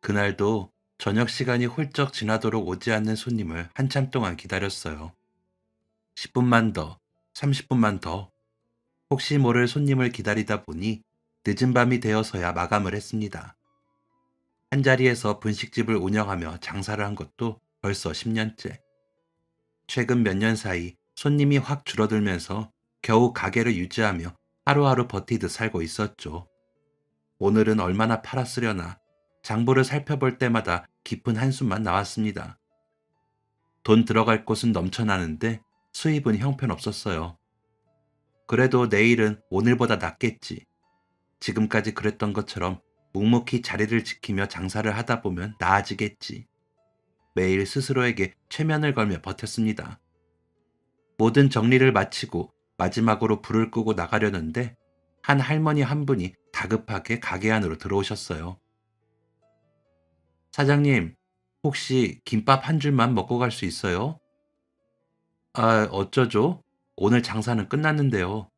그날도 저녁 시간이 훌쩍 지나도록 오지 않는 손님을 한참 동안 기다렸어요. 10분만 더, 30분만 더. 혹시 모를 손님을 기다리다 보니 늦은 밤이 되어서야 마감을 했습니다. 한자리에서 분식집을 운영하며 장사를 한 것도 벌써 10년째. 최근 몇 년 사이 손님이 확 줄어들면서 겨우 가게를 유지하며 하루하루 버티듯 살고 있었죠. 오늘은 얼마나 팔았으려나 장부를 살펴볼 때마다 깊은 한숨만 나왔습니다. 돈 들어갈 곳은 넘쳐나는데 수입은 형편없었어요. 그래도 내일은 오늘보다 낫겠지. 지금까지 그랬던 것처럼 묵묵히 자리를 지키며 장사를 하다 보면 나아지겠지. 매일 스스로에게 최면을 걸며 버텼습니다. 모든 정리를 마치고 마지막으로 불을 끄고 나가려는데 한 할머니 한 분이 다급하게 가게 안으로 들어오셨어요. 사장님, 혹시 김밥 한 줄만 먹고 갈 수 있어요? 아, 어쩌죠? 오늘 장사는 끝났는데요.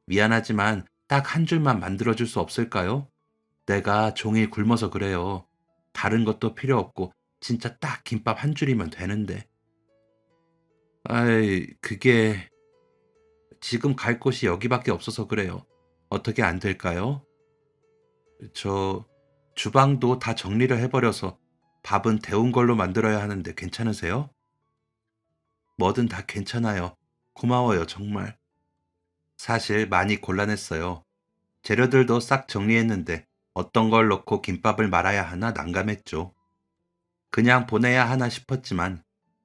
미안하지만 딱 한 줄만 만들어줄 수 없을까요? 내가 종일 굶어서 그래요. 다른 것도 필요 없고 진짜 딱 김밥 한 줄이면 되는데. 아이, 그게 지금 갈 곳이 여기밖에 없어서 그래요. 어떻게 안 될까요? 저 주방도 다 정리를 해버려서 밥은 데운 걸로 만들어야 하는데 괜찮으세요? 뭐든 다 괜찮아요. 고마워요, 정말. 사실 많이 곤란했어요. 재료들도 싹 정리했는데 어떤 걸 넣고 김밥을 말아야 하나 난감했죠. 그냥 보내야 하나 싶었지만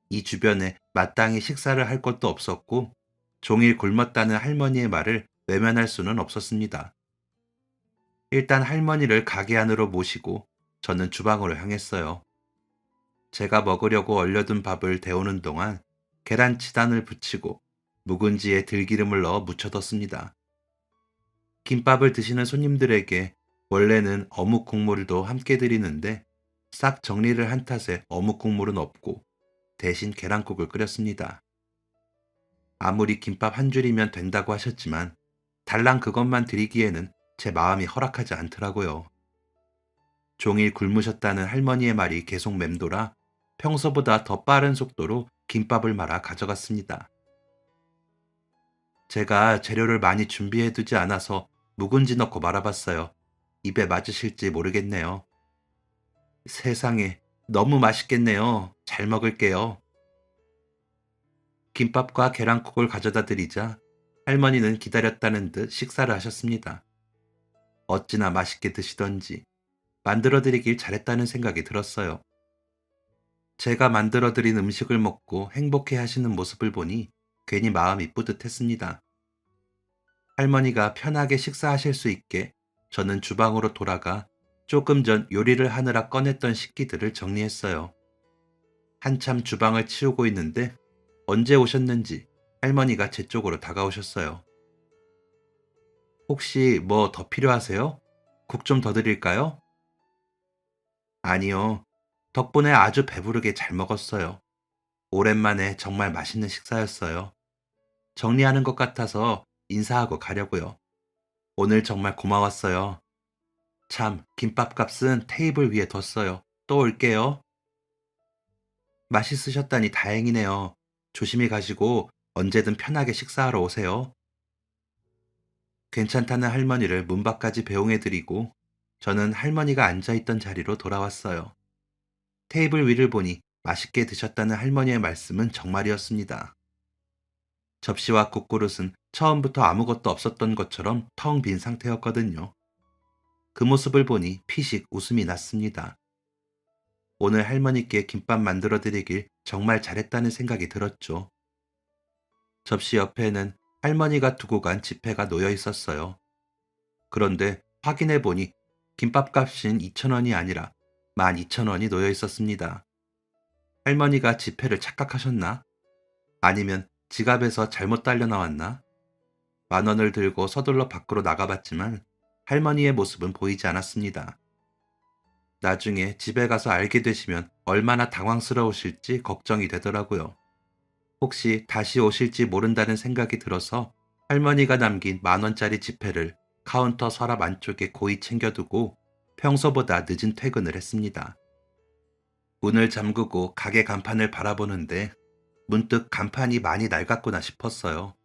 이 주변에 마땅히 식사를 할 것도 없었고 종일 굶었다는 할머니의 말을 외면할 수는 없었습니다. 일단 할머니를 가게 안으로 모시고 저는 주방으로 향했어요. 제가 먹으려고 얼려둔 밥을 데우는 동안 계란 치단을 붙이고 묵은지에 들기름을 넣어 묻혀뒀습니다. 김밥을 드시는 손님들에게 원래는 어묵 국물도 함께 드리는데 싹 정리를 한 탓에 어묵 국물은 없고 대신 계란국을 끓였습니다. 아무리 김밥 한 줄이면 된다고 하셨지만 달랑 그것만 드리기에는 제 마음이 허락하지 않더라고요. 종일 굶으셨다는 할머니의 말이 계속 맴돌아 평소보다 더 빠른 속도로 김밥을 말아 가져갔습니다. 제가 재료를 많이 준비해두지 않아서 묵은지 넣고 말아봤어요. 입에 맞으실지 모르겠네요. 세상에, 너무 맛있겠네요. 잘 먹을게요. 김밥과 계란국을 가져다 드리자 할머니는 기다렸다는 듯 식사를 하셨습니다. 어찌나 맛있게 드시던지 만들어 드리길 잘했다는 생각이 들었어요. 제가 만들어 드린 음식을 먹고 행복해 하시는 모습을 보니 괜히 마음이 뿌듯했습니다. 할머니가 편하게 식사하실 수 있게 저는 주방으로 돌아가 조금 전 요리를 하느라 꺼냈던 식기들을 정리했어요. 한참 주방을 치우고 있는데 언제 오셨는지 할머니가 제 쪽으로 다가오셨어요. 혹시 뭐 더 필요하세요? 국 좀 더 드릴까요? 아니요. 덕분에 아주 배부르게 잘 먹었어요. 오랜만에 정말 맛있는 식사였어요. 정리하는 것 같아서 인사하고 가려고요. 오늘 정말 고마웠어요. 참, 김밥값은 테이블 위에 뒀어요. 또 올게요. 맛있으셨다니 다행이네요. 조심히 가시고 언제든 편하게 식사하러 오세요. 괜찮다는 할머니를 문 밖까지 배웅해드리고 저는 할머니가 앉아있던 자리로 돌아왔어요. 테이블 위를 보니 맛있게 드셨다는 할머니의 말씀은 정말이었습니다. 접시와 국그릇은 처음부터 아무것도 없었던 것처럼 텅 빈 상태였거든요. 그 모습을 보니 피식 웃음이 났습니다. 오늘 할머니께 김밥 만들어 드리길 정말 잘했다는 생각이 들었죠. 접시 옆에는 할머니가 두고 간 지폐가 놓여 있었어요. 그런데 확인해 보니 김밥값인 2,000원이 아니라 12,000원이 놓여 있었습니다. 할머니가 지폐를 착각하셨나? 아니면 지갑에서 잘못 딸려 나왔나? 10,000원을 들고 서둘러 밖으로 나가봤지만 할머니의 모습은 보이지 않았습니다. 나중에 집에 가서 알게 되시면 얼마나 당황스러우실지 걱정이 되더라고요. 혹시 다시 오실지 모른다는 생각이 들어서 할머니가 남긴 10,000원짜리 지폐를 카운터 서랍 안쪽에 고이 챙겨두고 평소보다 늦은 퇴근을 했습니다. 문을 잠그고 가게 간판을 바라보는데 문득 간판이 많이 낡았구나 싶었어요.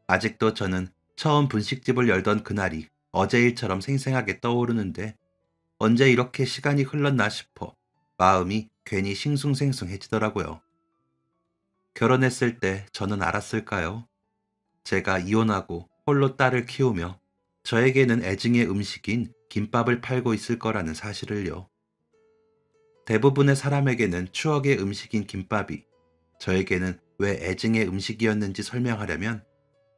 아직도 저는 처음 분식집을 열던 그날이 어제 일처럼 생생하게 떠오르는데 언제 이렇게 시간이 흘렀나 싶어 마음이 괜히 싱숭생숭해지더라고요. 결혼했을 때 저는 알았을까요? 제가 이혼하고 홀로 딸을 키우며 저에게는 애증의 음식인 김밥을 팔고 있을 거라는 사실을요. 대부분의 사람에게는 추억의 음식인 김밥이 저에게는 왜 애증의 음식이었는지 설명하려면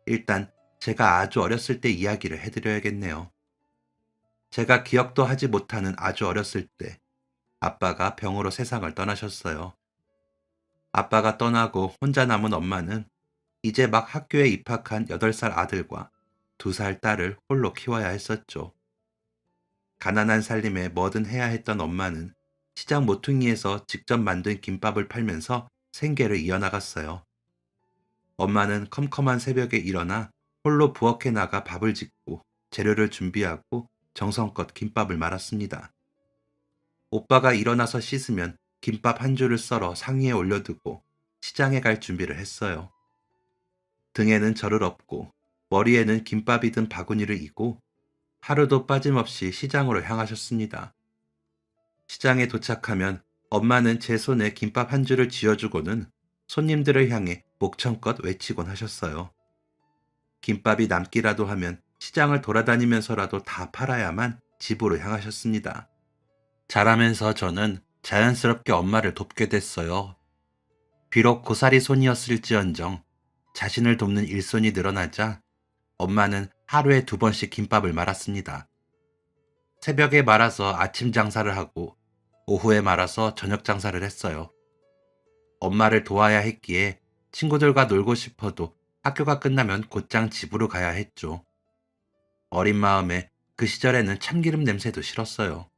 일단 제가 아주 어렸을 때 이야기를 해드려야겠네요. 제가 기억도 하지 못하는 아주 어렸을 때 아빠가 병으로 세상을 떠나셨어요. 아빠가 떠나고 혼자 남은 엄마는 이제 막 학교에 입학한 8살 아들과 2살 딸을 홀로 키워야 했었죠. 가난한 살림에 뭐든 해야 했던 엄마는 시장 모퉁이에서 직접 만든 김밥을 팔면서 생계를 이어나갔어요. 엄마는 컴컴한 새벽에 일어나 홀로 부엌에 나가 밥을 짓고 재료를 준비하고 정성껏 김밥을 말았습니다. 오빠가 일어나서 씻으면 김밥 한 줄을 썰어 상위에 올려두고 시장에 갈 준비를 했어요. 등에는 저를 업고 머리에는 김밥이 든 바구니를 이고 하루도 빠짐없이 시장으로 향하셨습니다. 시장에 도착하면 엄마는 제 손에 김밥 한 줄을 쥐어주고는 손님들을 향해 목청껏 외치곤 하셨어요. 김밥이 남기라도 하면 시장을 돌아다니면서라도 다 팔아야만 집으로 향하셨습니다. 자라면서 저는 자연스럽게 엄마를 돕게 됐어요. 비록 고사리 손이었을지언정 자신을 돕는 일손이 늘어나자 엄마는 하루에 2번씩 김밥을 말았습니다. 새벽에 말아서 아침 장사를 하고 오후에 말아서 저녁 장사를 했어요. 엄마를 도와야 했기에 친구들과 놀고 싶어도 학교가 끝나면 곧장 집으로 가야 했죠. 어린 마음에 그 시절에는 참기름 냄새도 싫었어요.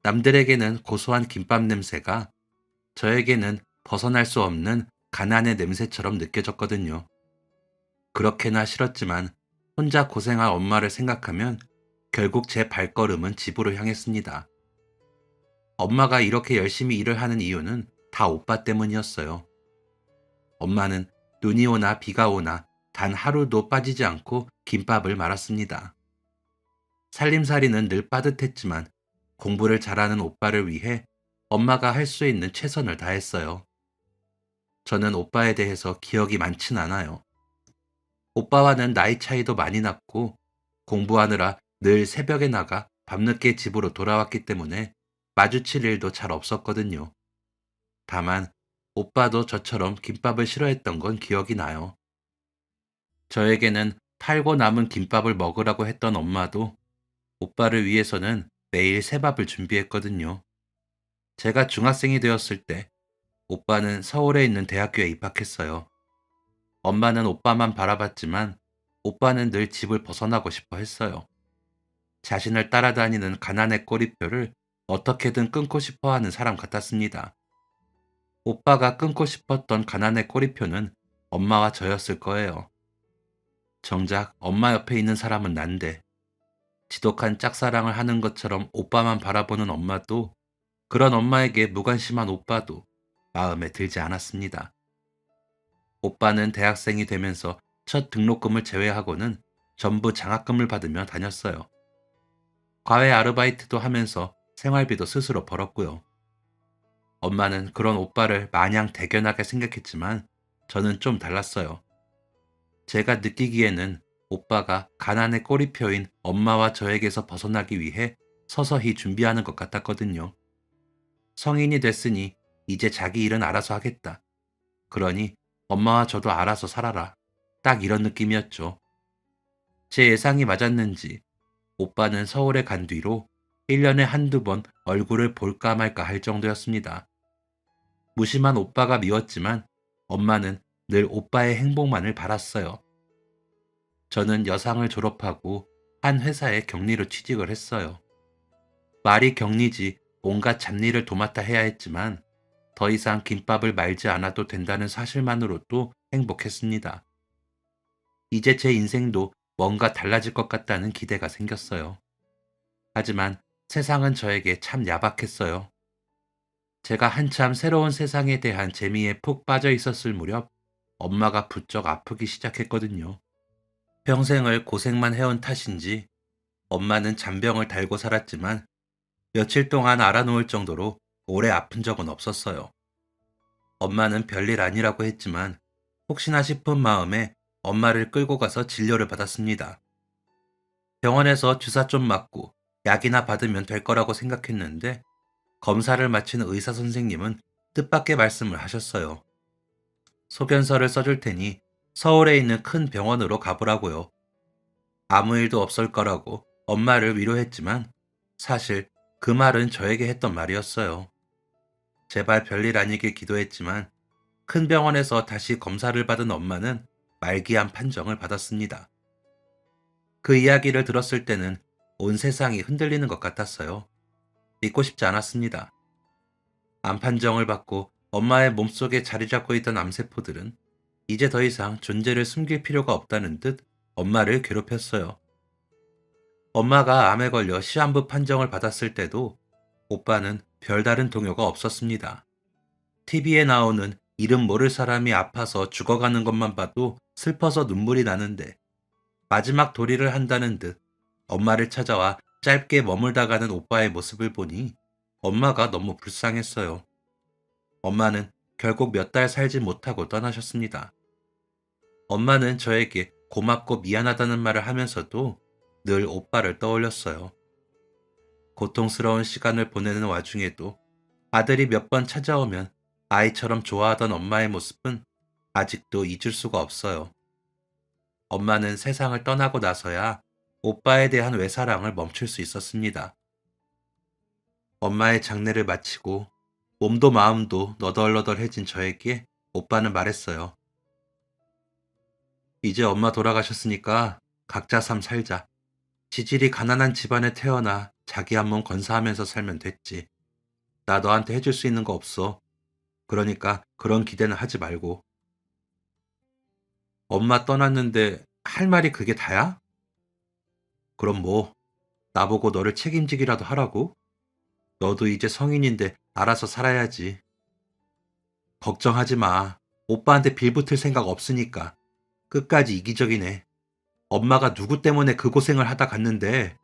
남들에게는 고소한 김밥 냄새가 저에게는 벗어날 수 없는 가난의 냄새처럼 느껴졌거든요. 그렇게나 싫었지만 혼자 고생할 엄마를 생각하면 결국 제 발걸음은 집으로 향했습니다. 엄마가 이렇게 열심히 일을 하는 이유는 다 오빠 때문이었어요. 엄마는 눈이 오나 비가 오나 단 하루도 빠지지 않고 김밥을 말았습니다. 살림살이는 늘 빠듯했지만 공부를 잘하는 오빠를 위해 엄마가 할 수 있는 최선을 다했어요. 저는 오빠에 대해서 기억이 많진 않아요. 오빠와는 나이 차이도 많이 났고 공부하느라 늘 새벽에 나가 밤늦게 집으로 돌아왔기 때문에 마주칠 일도 잘 없었거든요. 다만 오빠도 저처럼 김밥을 싫어했던 건 기억이 나요. 저에게는 팔고 남은 김밥을 먹으라고 했던 엄마도 오빠를 위해서는 매일 새밥을 준비했거든요. 제가 중학생이 되었을 때 오빠는 서울에 있는 대학교에 입학했어요. 엄마는 오빠만 바라봤지만 오빠는 늘 집을 벗어나고 싶어 했어요. 자신을 따라다니는 가난의 꼬리표를 어떻게든 끊고 싶어 하는 사람 같았습니다. 오빠가 끊고 싶었던 가난의 꼬리표는 엄마와 저였을 거예요. 정작 엄마 옆에 있는 사람은 난데 지독한 짝사랑을 하는 것처럼 오빠만 바라보는 엄마도 그런 엄마에게 무관심한 오빠도 마음에 들지 않았습니다. 오빠는 대학생이 되면서 첫 등록금을 제외하고는 전부 장학금을 받으며 다녔어요. 과외 아르바이트도 하면서 생활비도 스스로 벌었고요. 엄마는 그런 오빠를 마냥 대견하게 생각했지만 저는 좀 달랐어요. 제가 느끼기에는 오빠가 가난의 꼬리표인 엄마와 저에게서 벗어나기 위해 서서히 준비하는 것 같았거든요. 성인이 됐으니 이제 자기 일은 알아서 하겠다. 그러니 엄마와 저도 알아서 살아라. 딱 이런 느낌이었죠. 제 예상이 맞았는지 오빠는 서울에 간 뒤로 1년에 한두 번 얼굴을 볼까 말까 할 정도였습니다. 무심한 오빠가 미웠지만 엄마는 늘 오빠의 행복만을 바랐어요. 저는 여상을 졸업하고 한 회사에 격리로 취직을 했어요. 말이 격리지 온갖 잡일을 도맡아 해야 했지만 더 이상 김밥을 말지 않아도 된다는 사실만으로도 행복했습니다. 이제 제 인생도 뭔가 달라질 것 같다는 기대가 생겼어요. 하지만 세상은 저에게 참 야박했어요. 제가 한참 새로운 세상에 대한 재미에 푹 빠져 있었을 무렵 엄마가 부쩍 아프기 시작했거든요. 평생을 고생만 해온 탓인지 엄마는 잔병을 달고 살았지만 며칠 동안 알아놓을 정도로 오래 아픈 적은 없었어요. 엄마는 별일 아니라고 했지만 혹시나 싶은 마음에 엄마를 끌고 가서 진료를 받았습니다. 병원에서 주사 좀 맞고 약이나 받으면 될 거라고 생각했는데 검사를 마친 의사 선생님은 뜻밖의 말씀을 하셨어요. 소견서를 써줄 테니 서울에 있는 큰 병원으로 가보라고요. 아무 일도 없을 거라고 엄마를 위로했지만 사실 그 말은 저에게 했던 말이었어요. 제발 별일 아니길 기도했지만 큰 병원에서 다시 검사를 받은 엄마는 말기암 판정을 받았습니다. 그 이야기를 들었을 때는 온 세상이 흔들리는 것 같았어요. 믿고 싶지 않았습니다. 암 판정을 받고 엄마의 몸속에 자리 잡고 있던 암세포들은 이제 더 이상 존재를 숨길 필요가 없다는 듯 엄마를 괴롭혔어요. 엄마가 암에 걸려 시한부 판정을 받았을 때도 오빠는 별다른 동요가 없었습니다. TV에 나오는 이름 모를 사람이 아파서 죽어가는 것만 봐도 슬퍼서 눈물이 나는데 마지막 도리를 한다는 듯 엄마를 찾아와 짧게 머물다 가는 오빠의 모습을 보니 엄마가 너무 불쌍했어요. 엄마는 결국 몇 달 살지 못하고 떠나셨습니다. 엄마는 저에게 고맙고 미안하다는 말을 하면서도 늘 오빠를 떠올렸어요. 고통스러운 시간을 보내는 와중에도 아들이 몇 번 찾아오면 아이처럼 좋아하던 엄마의 모습은 아직도 잊을 수가 없어요. 엄마는 세상을 떠나고 나서야 오빠에 대한 외사랑을 멈출 수 있었습니다. 엄마의 장례를 마치고 몸도 마음도 너덜너덜해진 저에게 오빠는 말했어요. 이제 엄마 돌아가셨으니까 각자 삶 살자. 지질이 가난한 집안에 태어나 자기 한 몸 건사하면서 살면 됐지. 나 너한테 해줄 수 있는 거 없어. 그러니까 그런 기대는 하지 말고. 엄마 떠났는데 할 말이 그게 다야? 그럼 뭐, 나보고 너를 책임지기라도 하라고? 너도 이제 성인인데 알아서 살아야지. 걱정하지 마. 오빠한테 빌붙을 생각 없으니까. 끝까지 이기적이네. 엄마가 누구 때문에 그 고생을 하다 갔는데,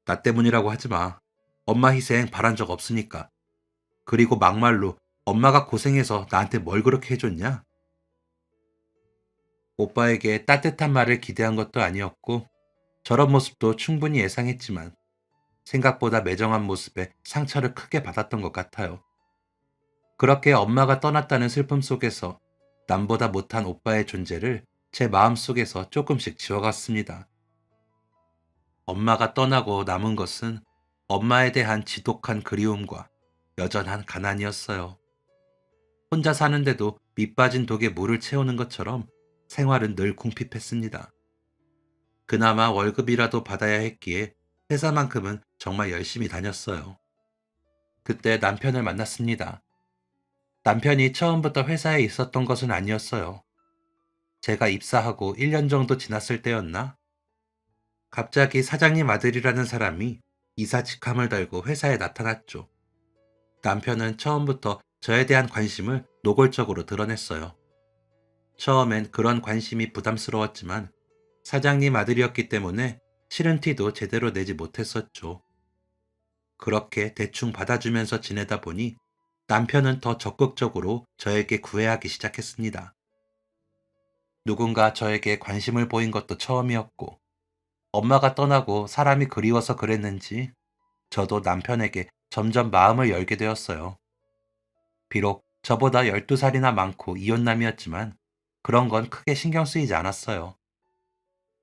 나 때문이라고 하지 마. 엄마 희생 바란 적 없으니까. 그리고 막말로 엄마가 고생해서 나한테 뭘 그렇게 해줬냐? 오빠에게 따뜻한 말을 기대한 것도 아니었고, 저런 모습도 충분히 예상했지만, 생각보다 매정한 모습에 상처를 크게 받았던 것 같아요. 그렇게 엄마가 떠났다는 슬픔 속에서 남보다 못한 오빠의 존재를 제 마음속에서 조금씩 지워갔습니다. 엄마가 떠나고 남은 것은 엄마에 대한 지독한 그리움과 여전한 가난이었어요. 혼자 사는데도 밑 빠진 독에 물을 채우는 것처럼 생활은 늘 궁핍했습니다. 그나마 월급이라도 받아야 했기에 회사만큼은 정말 열심히 다녔어요. 그때 남편을 만났습니다. 남편이 처음부터 회사에 있었던 것은 아니었어요. 제가 입사하고 1년 정도 지났을 때였나? 갑자기 사장님 아들이라는 사람이 이사 직함을 달고 회사에 나타났죠. 남편은 처음부터 저에 대한 관심을 노골적으로 드러냈어요. 처음엔 그런 관심이 부담스러웠지만 사장님 아들이었기 때문에 싫은 티도 제대로 내지 못했었죠. 그렇게 대충 받아주면서 지내다 보니 남편은 더 적극적으로 저에게 구애하기 시작했습니다. 누군가 저에게 관심을 보인 것도 처음이었고, 엄마가 떠나고 사람이 그리워서 그랬는지 저도 남편에게 점점 마음을 열게 되었어요. 비록 저보다 12살이나 많고 이혼남이었지만 그런 건 크게 신경 쓰이지 않았어요.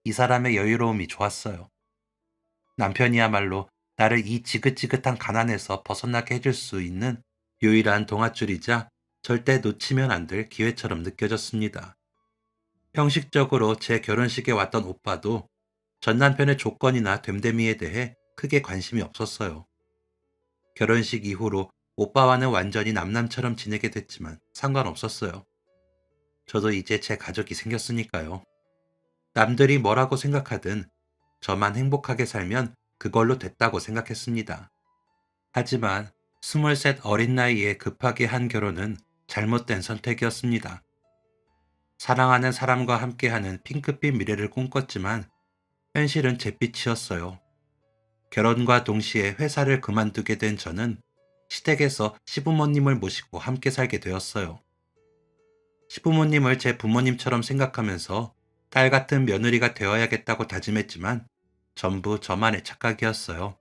이 사람의 여유로움이 좋았어요. 남편이야말로 나를 이 지긋지긋한 가난에서 벗어나게 해줄 수 있는 유일한 동아줄이자 절대 놓치면 안 될 기회처럼 느껴졌습니다. 형식적으로 제 결혼식에 왔던 오빠도 전 남편의 조건이나 됨됨이에 대해 크게 관심이 없었어요. 결혼식 이후로 오빠와는 완전히 남남처럼 지내게 됐지만 상관없었어요. 저도 이제 제 가족이 생겼으니까요. 남들이 뭐라고 생각하든 저만 행복하게 살면 그걸로 됐다고 생각했습니다. 하지만 23 어린 나이에 급하게 한 결혼은 잘못된 선택이었습니다. 사랑하는 사람과 함께하는 핑크빛 미래를 꿈꿨지만 현실은 잿빛이었어요. 결혼과 동시에 회사를 그만두게 된 저는 시댁에서 시부모님을 모시고 함께 살게 되었어요. 시부모님을 제 부모님처럼 생각하면서 딸 같은 며느리가 되어야겠다고 다짐했지만 전부 저만의 착각이었어요.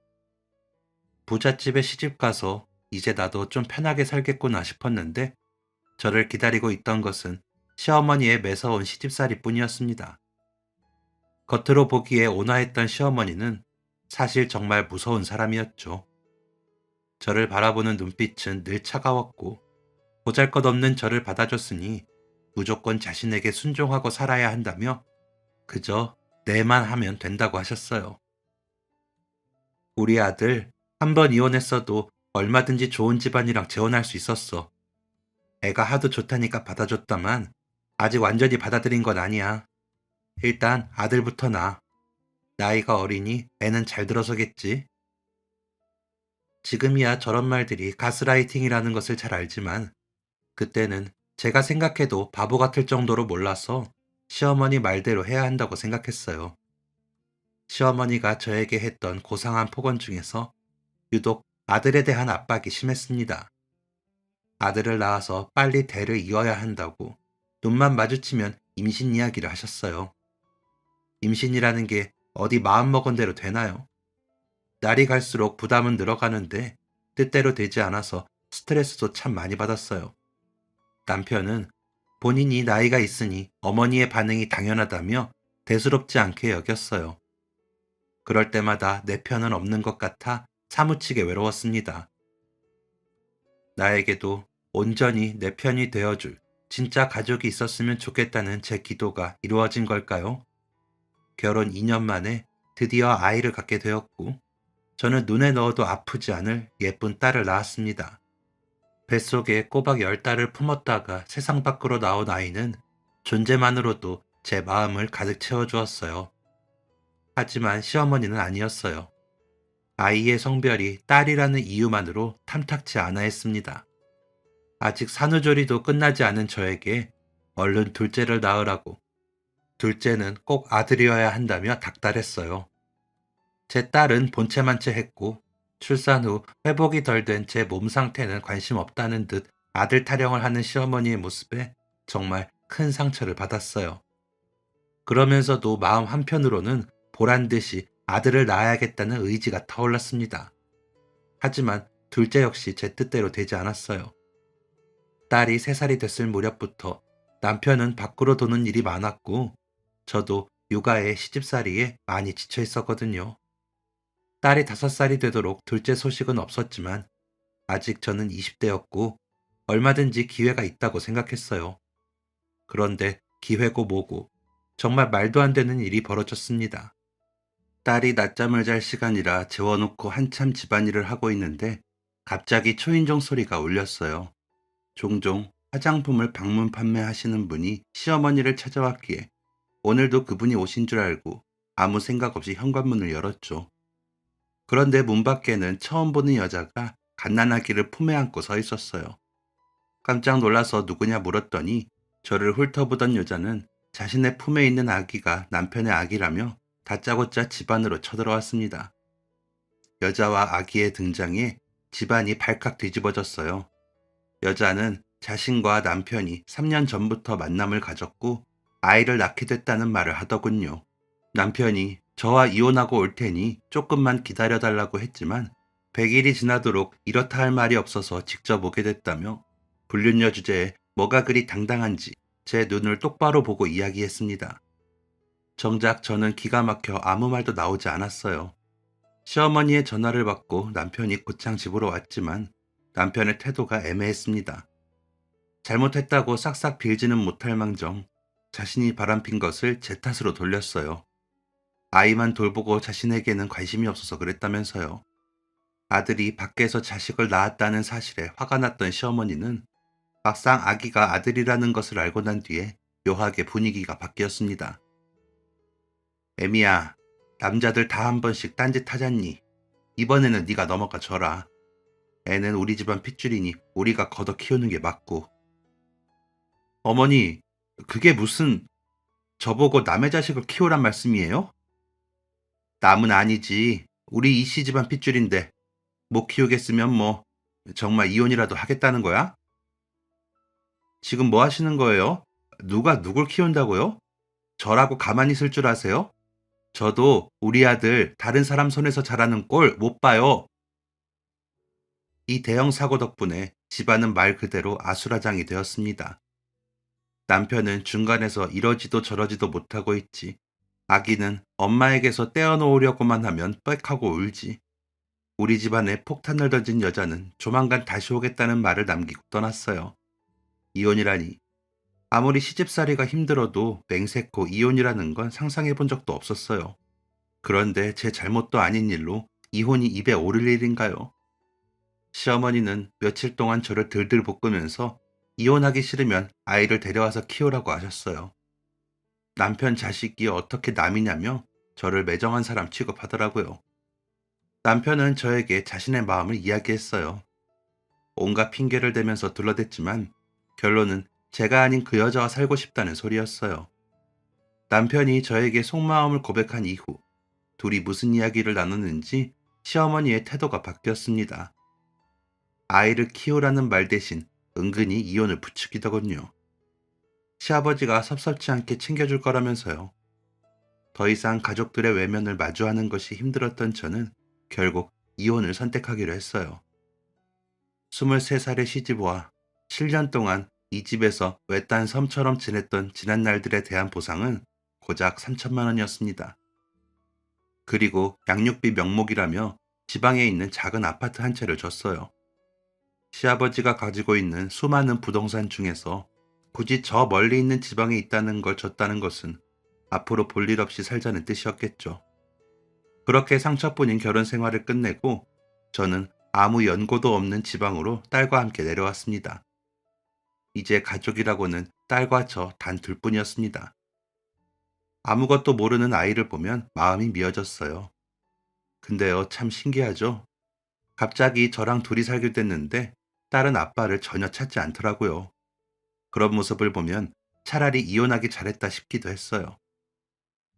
부잣집에 시집가서 이제 나도 좀 편하게 살겠구나 싶었는데 저를 기다리고 있던 것은 시어머니의 매서운 시집살이 뿐이었습니다. 겉으로 보기에 온화했던 시어머니는 사실 정말 무서운 사람이었죠. 저를 바라보는 눈빛은 늘 차가웠고 보잘것없는 저를 받아줬으니 무조건 자신에게 순종하고 살아야 한다며 그저 내만 하면 된다고 하셨어요. 우리 아들 한 번 이혼했어도 얼마든지 좋은 집안이랑 재혼할 수 있었어. 애가 하도 좋다니까 받아줬다만 아직 완전히 받아들인 건 아니야. 일단 아들부터 낳아. 나이가 어리니 애는 잘 들어서겠지. 지금이야 저런 말들이 가스라이팅이라는 것을 잘 알지만 그때는 제가 생각해도 바보 같을 정도로 몰라서 시어머니 말대로 해야 한다고 생각했어요. 시어머니가 저에게 했던 고상한 폭언 중에서 유독 아들에 대한 압박이 심했습니다. 아들을 낳아서 빨리 대를 이어야 한다고 눈만 마주치면 임신 이야기를 하셨어요. 임신이라는 게 어디 마음먹은 대로 되나요? 날이 갈수록 부담은 늘어가는데 뜻대로 되지 않아서 스트레스도 참 많이 받았어요. 남편은 본인이 나이가 있으니 어머니의 반응이 당연하다며 대수롭지 않게 여겼어요. 그럴 때마다 내 편은 없는 것 같아 사무치게 외로웠습니다. 나에게도 온전히 내 편이 되어줄 진짜 가족이 있었으면 좋겠다는 제 기도가 이루어진 걸까요? 결혼 2년 만에 드디어 아이를 갖게 되었고 저는 눈에 넣어도 아프지 않을 예쁜 딸을 낳았습니다. 뱃속에 꼬박 10달을 품었다가 세상 밖으로 나온 아이는 존재만으로도 제 마음을 가득 채워주었어요. 하지만 시어머니는 아니었어요. 아이의 성별이 딸이라는 이유만으로 탐탁치 않아 했습니다. 아직 산후조리도 끝나지 않은 저에게 얼른 둘째를 낳으라고, 둘째는 꼭 아들이어야 한다며 닥달했어요. 제 딸은 본체만체 했고 출산 후 회복이 덜 된 제 몸 상태는 관심 없다는 듯 아들 타령을 하는 시어머니의 모습에 정말 큰 상처를 받았어요. 그러면서도 마음 한편으로는 보란 듯이 아들을 낳아야겠다는 의지가 타올랐습니다. 하지만 둘째 역시 제 뜻대로 되지 않았어요. 딸이 3살이 됐을 무렵부터 남편은 밖으로 도는 일이 많았고 저도 육아에 시집살이에 많이 지쳐 있었거든요. 딸이 5살이 되도록 둘째 소식은 없었지만 아직 저는 20대였고 얼마든지 기회가 있다고 생각했어요. 그런데 기회고 뭐고 정말 말도 안 되는 일이 벌어졌습니다. 딸이 낮잠을 잘 시간이라 재워놓고 한참 집안일을 하고 있는데 갑자기 초인종 소리가 울렸어요. 종종 화장품을 방문 판매하시는 분이 시어머니를 찾아왔기에 오늘도 그분이 오신 줄 알고 아무 생각 없이 현관문을 열었죠. 그런데 문 밖에는 처음 보는 여자가 갓난아기를 품에 안고 서 있었어요. 깜짝 놀라서 누구냐 물었더니 저를 훑어보던 여자는 자신의 품에 있는 아기가 남편의 아기라며 다짜고짜 집 안으로 쳐들어왔습니다. 여자와 아기의 등장에 집안이 발칵 뒤집어졌어요. 여자는 자신과 남편이 3년 전부터 만남을 가졌고 아이를 낳게 됐다는 말을 하더군요. 남편이 저와 이혼하고 올 테니 조금만 기다려달라고 했지만 100일이 지나도록 이렇다 할 말이 없어서 직접 오게 됐다며 불륜녀 주제에 뭐가 그리 당당한지 제 눈을 똑바로 보고 이야기했습니다. 정작 저는 기가 막혀 아무 말도 나오지 않았어요. 시어머니의 전화를 받고 남편이 곧장 집으로 왔지만 남편의 태도가 애매했습니다. 잘못했다고 싹싹 빌지는 못할 망정 자신이 바람핀 것을 제 탓으로 돌렸어요. 아이만 돌보고 자신에게는 관심이 없어서 그랬다면서요. 아들이 밖에서 자식을 낳았다는 사실에 화가 났던 시어머니는 막상 아기가 아들이라는 것을 알고 난 뒤에 묘하게 분위기가 바뀌었습니다. 애미야, 남자들 다 한 번씩 딴짓 하잖니. 이번에는 네가 넘어가 줘라. 애는 우리 집안 핏줄이니 우리가 걷어 키우는 게 맞고. 어머니, 그게 무슨 저보고 남의 자식을 키우란 말씀이에요? 남은 아니지. 우리 이씨 집안 핏줄인데 못 키우겠으면 뭐 정말 이혼이라도 하겠다는 거야? 지금 뭐 하시는 거예요? 누가 누굴 키운다고요? 저라고 가만히 있을 줄 아세요? 저도 우리 아들 다른 사람 손에서 자라는 꼴 못 봐요. 이 대형 사고 덕분에 집안은 말 그대로 아수라장이 되었습니다. 남편은 중간에서 이러지도 저러지도 못하고 있지. 아기는 엄마에게서 떼어놓으려고만 하면 빽하고 울지. 우리 집안에 폭탄을 던진 여자는 조만간 다시 오겠다는 말을 남기고 떠났어요. 이혼이라니. 아무리 시집살이가 힘들어도 맹세코 이혼이라는 건 상상해 본 적도 없었어요. 그런데 제 잘못도 아닌 일로 이혼이 입에 오를 일인가요? 시어머니는 며칠 동안 저를 들들 볶으면서 이혼하기 싫으면 아이를 데려와서 키우라고 하셨어요. 남편 자식이 어떻게 남이냐며 저를 매정한 사람 취급하더라고요. 남편은 저에게 자신의 마음을 이야기했어요. 온갖 핑계를 대면서 둘러댔지만 결론은 제가 아닌 그 여자와 살고 싶다는 소리였어요. 남편이 저에게 속마음을 고백한 이후 둘이 무슨 이야기를 나눴는지 시어머니의 태도가 바뀌었습니다. 아이를 키우라는 말 대신 은근히 이혼을 부추기더군요. 시아버지가 섭섭치 않게 챙겨줄 거라면서요. 더 이상 가족들의 외면을 마주하는 것이 힘들었던 저는 결국 이혼을 선택하기로 했어요. 23살의 시집와 7년 동안 이 집에서 외딴 섬처럼 지냈던 지난 날들에 대한 보상은 고작 3천만 원이었습니다. 그리고 양육비 명목이라며 지방에 있는 작은 아파트 한 채를 줬어요. 시아버지가 가지고 있는 수많은 부동산 중에서 굳이 저 멀리 있는 지방에 있다는 걸 줬다는 것은 앞으로 볼일 없이 살자는 뜻이었겠죠. 그렇게 상처뿐인 결혼 생활을 끝내고 저는 아무 연고도 없는 지방으로 딸과 함께 내려왔습니다. 이제 가족이라고는 딸과 저 단 둘뿐이었습니다. 아무것도 모르는 아이를 보면 마음이 미어졌어요. 근데요, 참 신기하죠? 갑자기 저랑 둘이 살게 됐는데 딸은 아빠를 전혀 찾지 않더라고요. 그런 모습을 보면 차라리 이혼하기 잘했다 싶기도 했어요.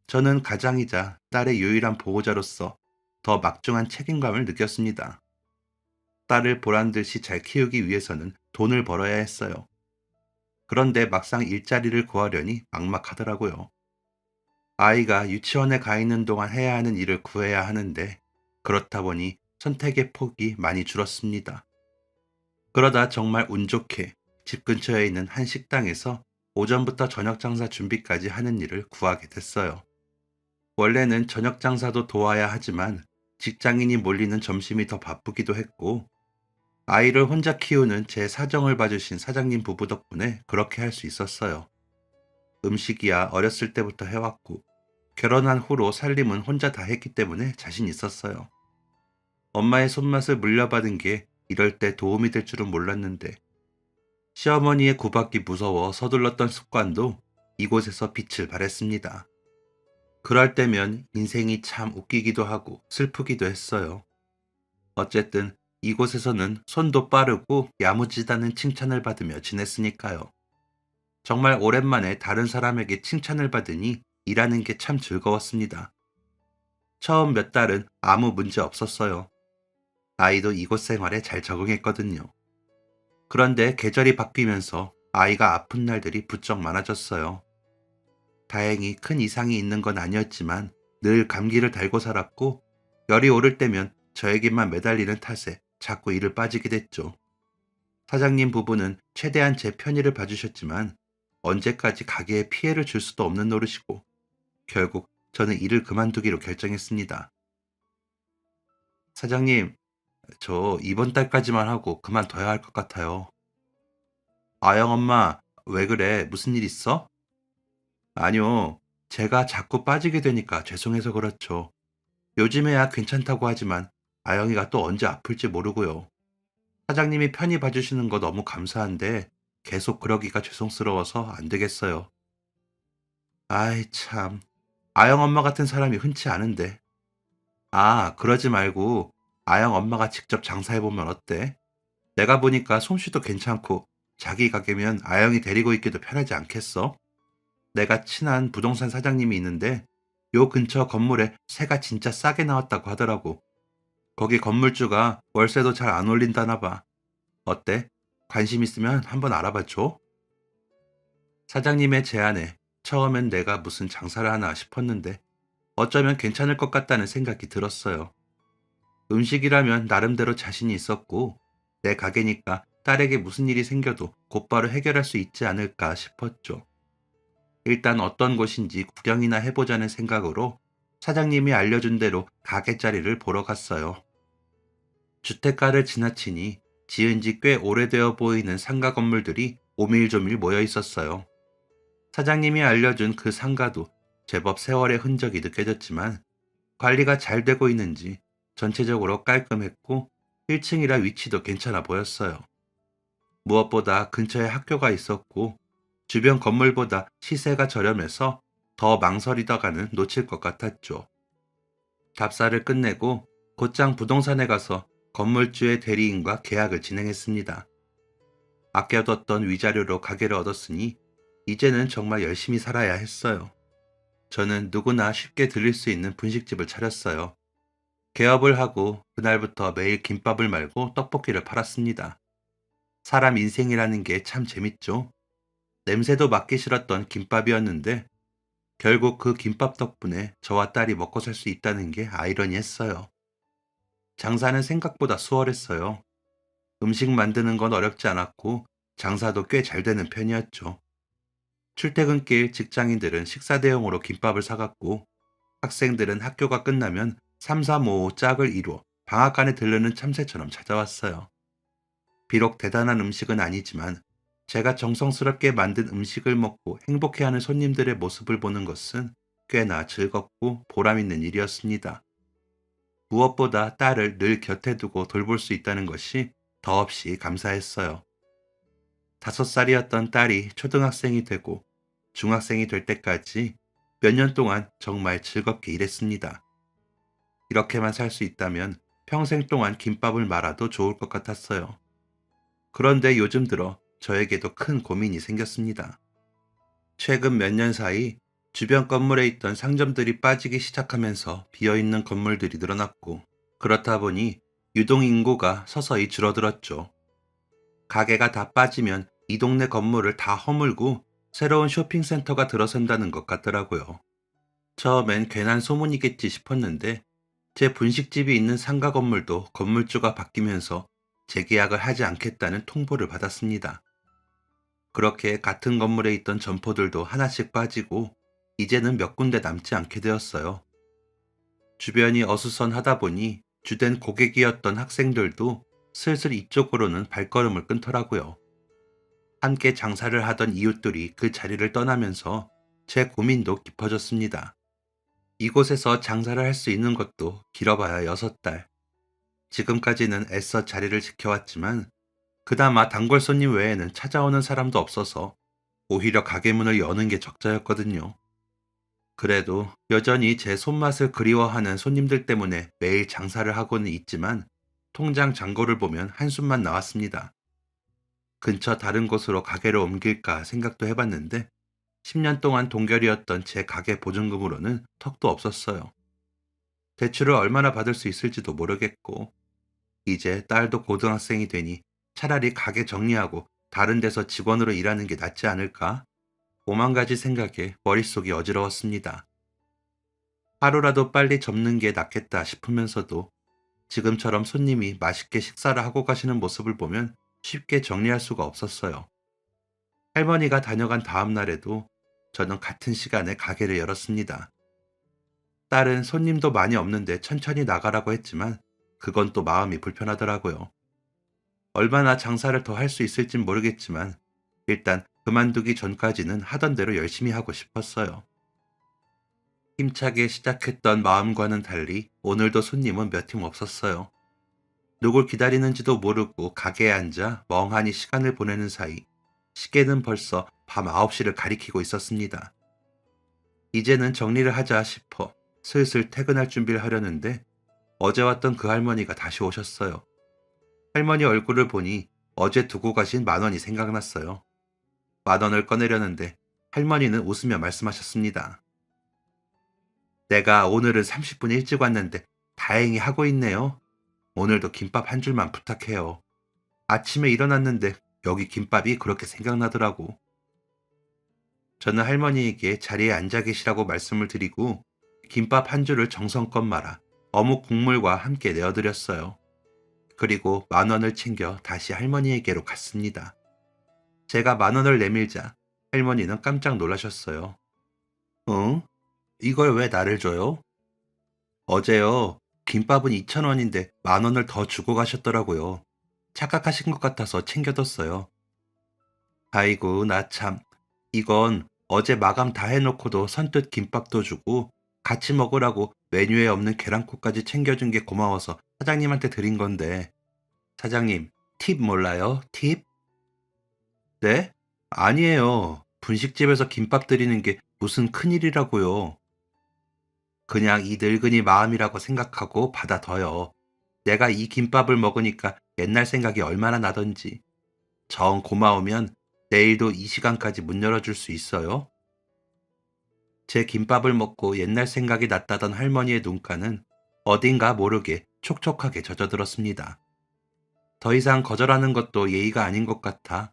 저는 가장이자 딸의 유일한 보호자로서 더 막중한 책임감을 느꼈습니다. 딸을 보란 듯이 잘 키우기 위해서는 돈을 벌어야 했어요. 그런데 막상 일자리를 구하려니 막막하더라고요. 아이가 유치원에 가 있는 동안 해야 하는 일을 구해야 하는데 그렇다 보니 선택의 폭이 많이 줄었습니다. 그러다 정말 운 좋게 집 근처에 있는 한 식당에서 오전부터 저녁 장사 준비까지 하는 일을 구하게 됐어요. 원래는 저녁 장사도 도와야 하지만 직장인이 몰리는 점심이 더 바쁘기도 했고 아이를 혼자 키우는 제 사정을 봐주신 사장님 부부 덕분에 그렇게 할 수 있었어요. 음식이야 어렸을 때부터 해왔고 결혼한 후로 살림은 혼자 다 했기 때문에 자신 있었어요. 엄마의 손맛을 물려받은 게 이럴 때 도움이 될 줄은 몰랐는데 시어머니의 구박이 무서워 서둘렀던 습관도 이곳에서 빛을 발했습니다. 그럴 때면 인생이 참 웃기기도 하고 슬프기도 했어요. 어쨌든 이곳에서는 손도 빠르고 야무지다는 칭찬을 받으며 지냈으니까요. 정말 오랜만에 다른 사람에게 칭찬을 받으니 일하는 게 참 즐거웠습니다. 처음 몇 달은 아무 문제 없었어요. 아이도 이곳 생활에 잘 적응했거든요. 그런데 계절이 바뀌면서 아이가 아픈 날들이 부쩍 많아졌어요. 다행히 큰 이상이 있는 건 아니었지만 늘 감기를 달고 살았고 열이 오를 때면 저에게만 매달리는 탓에 자꾸 일을 빠지게 됐죠. 사장님 부부는 최대한 제 편의를 봐주셨지만 언제까지 가게에 피해를 줄 수도 없는 노릇이고 결국 저는 일을 그만두기로 결정했습니다. 사장님, 저 이번 달까지만 하고 그만둬야 할 것 같아요. 아영 엄마, 왜 그래? 무슨 일 있어? 아니요, 제가 자꾸 빠지게 되니까 죄송해서 그렇죠. 요즘에야 괜찮다고 하지만 아영이가 또 언제 아플지 모르고요. 사장님이 편히 봐주시는 거 너무 감사한데 계속 그러기가 죄송스러워서 안 되겠어요. 아이 참. 아영 엄마 같은 사람이 흔치 않은데. 아, 그러지 말고 아영 엄마가 직접 장사해보면 어때? 내가 보니까 솜씨도 괜찮고 자기 가게면 아영이 데리고 있기도 편하지 않겠어? 내가 친한 부동산 사장님이 있는데 요 근처 건물에 새가 진짜 싸게 나왔다고 하더라고. 거기 건물주가 월세도 잘 안 올린다나 봐. 어때? 관심 있으면 한번 알아봐 줘. 사장님의 제안에 처음엔 내가 무슨 장사를 하나 싶었는데 어쩌면 괜찮을 것 같다는 생각이 들었어요. 음식이라면 나름대로 자신이 있었고 내 가게니까 딸에게 무슨 일이 생겨도 곧바로 해결할 수 있지 않을까 싶었죠. 일단 어떤 곳인지 구경이나 해보자는 생각으로 사장님이 알려준 대로 가게 자리를 보러 갔어요. 주택가를 지나치니 지은 지 꽤 오래되어 보이는 상가 건물들이 오밀조밀 모여 있었어요. 사장님이 알려준 그 상가도 제법 세월의 흔적이 느껴졌지만 관리가 잘 되고 있는지 전체적으로 깔끔했고 1층이라 위치도 괜찮아 보였어요. 무엇보다 근처에 학교가 있었고 주변 건물보다 시세가 저렴해서 더 망설이다가는 놓칠 것 같았죠. 답사를 끝내고 곧장 부동산에 가서 건물주의 대리인과 계약을 진행했습니다. 아껴뒀던 위자료로 가게를 얻었으니 이제는 정말 열심히 살아야 했어요. 저는 누구나 쉽게 들릴 수 있는 분식집을 차렸어요. 개업을 하고 그날부터 매일 김밥을 말고 떡볶이를 팔았습니다. 사람 인생이라는 게 참 재밌죠. 냄새도 맡기 싫었던 김밥이었는데 결국 그 김밥 덕분에 저와 딸이 먹고 살 수 있다는 게 아이러니했어요. 장사는 생각보다 수월했어요. 음식 만드는 건 어렵지 않았고 장사도 꽤 잘 되는 편이었죠. 출퇴근길 직장인들은 식사 대용으로 김밥을 사갔고 학생들은 학교가 끝나면 3, 3, 5 짝을 이루어 방앗간에 들르는 참새처럼 찾아왔어요. 비록 대단한 음식은 아니지만 제가 정성스럽게 만든 음식을 먹고 행복해하는 손님들의 모습을 보는 것은 꽤나 즐겁고 보람있는 일이었습니다. 무엇보다 딸을 늘 곁에 두고 돌볼 수 있다는 것이 더없이 감사했어요. 5살이었던 딸이 초등학생이 되고 중학생이 될 때까지 몇 년 동안 정말 즐겁게 일했습니다. 이렇게만 살 수 있다면 평생 동안 김밥을 말아도 좋을 것 같았어요. 그런데 요즘 들어 저에게도 큰 고민이 생겼습니다. 최근 몇 년 사이 주변 건물에 있던 상점들이 빠지기 시작하면서 비어있는 건물들이 늘어났고 그렇다 보니 유동인구가 서서히 줄어들었죠. 가게가 다 빠지면 이 동네 건물을 다 허물고 새로운 쇼핑센터가 들어선다는 것 같더라고요. 처음엔 괜한 소문이겠지 싶었는데 제 분식집이 있는 상가 건물도 건물주가 바뀌면서 재계약을 하지 않겠다는 통보를 받았습니다. 그렇게 같은 건물에 있던 점포들도 하나씩 빠지고 이제는 몇 군데 남지 않게 되었어요. 주변이 어수선하다 보니 주된 고객이었던 학생들도 슬슬 이쪽으로는 발걸음을 끊더라고요. 함께 장사를 하던 이웃들이 그 자리를 떠나면서 제 고민도 깊어졌습니다. 이곳에서 장사를 할 수 있는 것도 길어봐야 6달. 지금까지는 애써 자리를 지켜왔지만 그나마 단골 손님 외에는 찾아오는 사람도 없어서 오히려 가게 문을 여는 게 적자였거든요. 그래도 여전히 제 손맛을 그리워하는 손님들 때문에 매일 장사를 하고는 있지만 통장 잔고를 보면 한숨만 나왔습니다. 근처 다른 곳으로 가게를 옮길까 생각도 해봤는데 10년 동안 동결이었던 제 가게 보증금으로는 턱도 없었어요. 대출을 얼마나 받을 수 있을지도 모르겠고 이제 딸도 고등학생이 되니 차라리 가게 정리하고 다른 데서 직원으로 일하는 게 낫지 않을까? 오만 가지 생각에 머릿속이 어지러웠습니다. 하루라도 빨리 접는 게 낫겠다 싶으면서도 지금처럼 손님이 맛있게 식사를 하고 가시는 모습을 보면 쉽게 정리할 수가 없었어요. 할머니가 다녀간 다음 날에도 저는 같은 시간에 가게를 열었습니다. 딸은 손님도 많이 없는데 천천히 나가라고 했지만 그건 또 마음이 불편하더라고요. 얼마나 장사를 더 할 수 있을진 모르겠지만 일단 그만두기 전까지는 하던 대로 열심히 하고 싶었어요. 힘차게 시작했던 마음과는 달리 오늘도 손님은 몇 팀 없었어요. 누굴 기다리는지도 모르고 가게에 앉아 멍하니 시간을 보내는 사이 시계는 벌써 밤 9시를 가리키고 있었습니다. 이제는 정리를 하자 싶어 슬슬 퇴근할 준비를 하려는데 어제 왔던 그 할머니가 다시 오셨어요. 할머니 얼굴을 보니 어제 두고 가신 10,000원이 생각났어요. 10,000원을 꺼내려는데 할머니는 웃으며 말씀하셨습니다. 내가 오늘은 30분 일찍 왔는데 다행히 하고 있네요. 오늘도 김밥 한 줄만 부탁해요. 아침에 일어났는데 여기 김밥이 그렇게 생각나더라고. 저는 할머니에게 자리에 앉아 계시라고 말씀을 드리고 김밥 한 줄을 정성껏 말아 어묵 국물과 함께 내어드렸어요. 그리고 10,000원을 챙겨 다시 할머니에게로 갔습니다. 제가 10,000원을 내밀자 할머니는 깜짝 놀라셨어요. 응? 이걸 왜 나를 줘요? 어제요. 김밥은 2,000원인데 10,000원을 더 주고 가셨더라고요. 착각하신 것 같아서 챙겨뒀어요. 아이고, 나 참. 이건 어제 마감 다 해놓고도 선뜻 김밥도 주고 같이 먹으라고 메뉴에 없는 계란국까지 챙겨준 게 고마워서 사장님한테 드린 건데. 사장님, 팁 몰라요? 팁? 네? 아니에요. 분식집에서 김밥 드리는 게 무슨 큰일이라고요. 그냥 이 늙은이 마음이라고 생각하고 받아둬요. 내가 이 김밥을 먹으니까 옛날 생각이 얼마나 나던지. 정 고마우면 내일도 이 시간까지 문 열어줄 수 있어요? 제 김밥을 먹고 옛날 생각이 났다던 할머니의 눈가는 어딘가 모르게 촉촉하게 젖어들었습니다. 더 이상 거절하는 것도 예의가 아닌 것 같아